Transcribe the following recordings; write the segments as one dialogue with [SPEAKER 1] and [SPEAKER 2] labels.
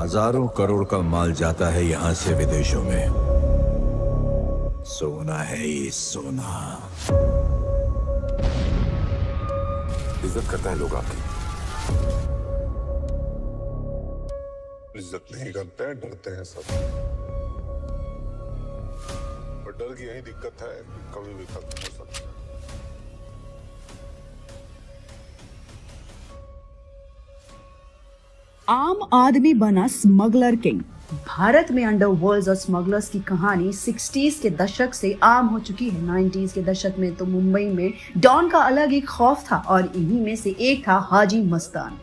[SPEAKER 1] हजारों करोड़ का माल जाता है यहाँ से विदेशों में। सोना है ये सोना।
[SPEAKER 2] इज्जत करता है लोग आपकी। इज्जत नहीं करते हैं, डरते हैं सब। पर डर की यही दिक्कत है कि कभी भी खत्म हो सकता है।
[SPEAKER 3] आम आदमी बना स्मगलर किंग। भारत में अंडरवर्ल्ड और स्मगलर्स की कहानी 60s के दशक से आम हो चुकी है। 90s के दशक में तो मुंबई में डॉन का अलग ही खौफ था और इन्हीं में से एक था हाजी मस्तान।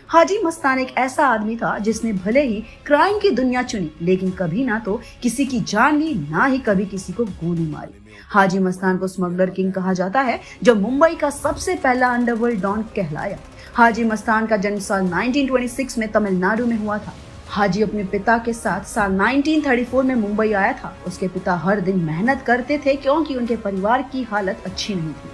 [SPEAKER 3] हाजी मस्तान एक ऐसा आदमी था जिसने भले ही क्राइम की दुनिया चुनी, लेकिन कभी ना तो किसी की जान ली, ना ही कभी किसी को गोली मारी। हाजी मस्तान को स्मगलर किंग कहा जाता है, जो मुंबई का सबसे पहला अंडरवर्ल्ड डॉन कहलाया। हाजी मस्तान का जन्म साल 1926 में तमिलनाडु में हुआ था। हाजी अपने पिता के साथ साल 1934 में मुंबई आया था। उसके पिता हर दिन मेहनत करते थे क्योंकि उनके परिवार की हालत अच्छी नहीं थी।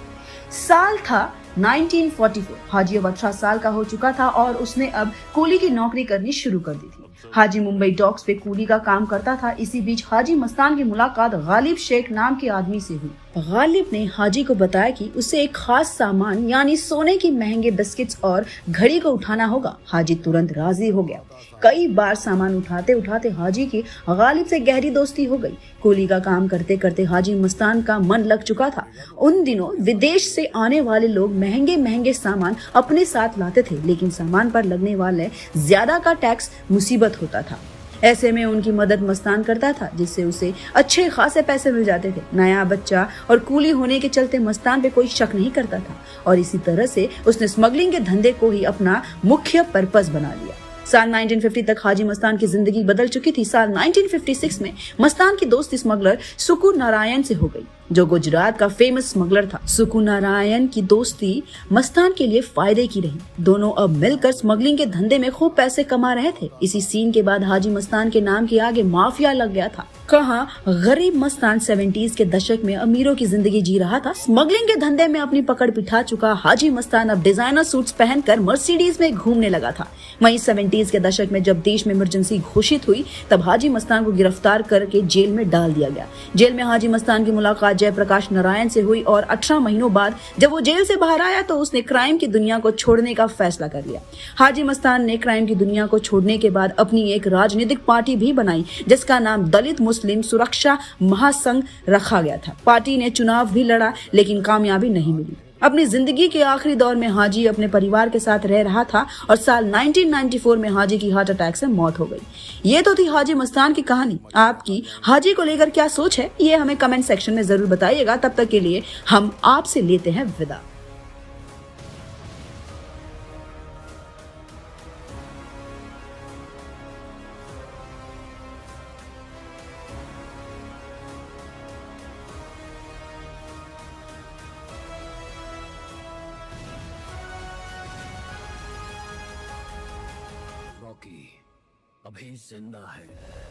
[SPEAKER 3] साल था 1944। हाजी अब 18 साल का हो चुका था और उसने अब कूली की नौकरी करनी शुरू कर दी थी। हाजी मुंबई डॉक्स पे कूली का काम करता था। इसी बीच हाजी मस्तान की मुलाकात गालिब शेख नाम के आदमी से हुई। गालिब ने हाजी को बताया कि उसे एक खास सामान यानी सोने की महंगे बिस्किट्स और घड़ी को उठाना होगा। हाजी तुरंत राजी हो गया। कई बार सामान उठाते उठाते हाजी की गालिब से गहरी दोस्ती हो गई। कूली का काम करते करते हाजी मस्तान का मन लग चुका था। उन दिनों विदेश से आने वाले लोग महंगे महंगे सामान अपने साथ लाते थे, लेकिन सामान पर लगने वाले ज्यादा का टैक्स मुसीबत होता था। ऐसे में उनकी मदद मस्तान करता था, जिससे उसे अच्छे खासे पैसे मिल जाते थे। नया बच्चा और कूली होने के चलते मस्तान पे कोई शक नहीं करता था और इसी तरह से उसने स्मगलिंग के धंधे को ही अपना मुख्य पर्पस बना लिया। साल 1950 तक हाजी मस्तान की जिंदगी बदल चुकी थी। साल 1956 में मस्तान की दोस्ती स्मगलर सुकू नारायण से हो गई, जो गुजरात का फेमस स्मगलर था। सुकू नारायण की दोस्ती मस्तान के लिए फायदे की रही। दोनों अब मिलकर स्मगलिंग के धंधे में खूब पैसे कमा रहे थे। इसी सीन के बाद हाजी मस्तान के नाम के आगे माफिया लग गया था। कहाँ गरीब मस्तान 70s के दशक में अमीरों की जिंदगी जी रहा था। स्मगलिंग के धंधे में अपनी पकड़ बिठा चुका हाजी मस्तान अब डिजाइनर सूट्स पहनकर मर्सिडीज में घूमने लगा था। वहीं 70s के दशक में जब देश में इमरजेंसी घोषित हुई, तब हाजी मस्तान को गिरफ्तार करके जेल में डाल दिया गया। जेल में हाजी मस्तान की मुलाकात जयप्रकाश नारायण से हुई और 18 महीनों बाद जब वो जेल से बाहर आया तो उसने क्राइम की दुनिया को छोड़ने का फैसला कर लिया। हाजी मस्तान ने क्राइम की दुनिया को छोड़ने के बाद अपनी एक राजनीतिक पार्टी भी बनाई, जिसका नाम दलित मुस्लिम सुरक्षा महासंघ रखा गया था। पार्टी ने चुनाव भी लड़ा, लेकिन कामयाबी नहीं मिली। अपनी जिंदगी के आखिरी दौर में हाजी अपने परिवार के साथ रह रहा था और साल 1994 में हाजी की हार्ट अटैक से मौत हो गई। ये तो थी हाजी मस्तान की कहानी। आपकी हाजी को लेकर क्या सोच है, ये हमें कमेंट सेक्शन में जरूर बताइएगा। तब तक के लिए हम आपसे लेते हैं विदा।
[SPEAKER 4] रॉकी अभी जिंदा है।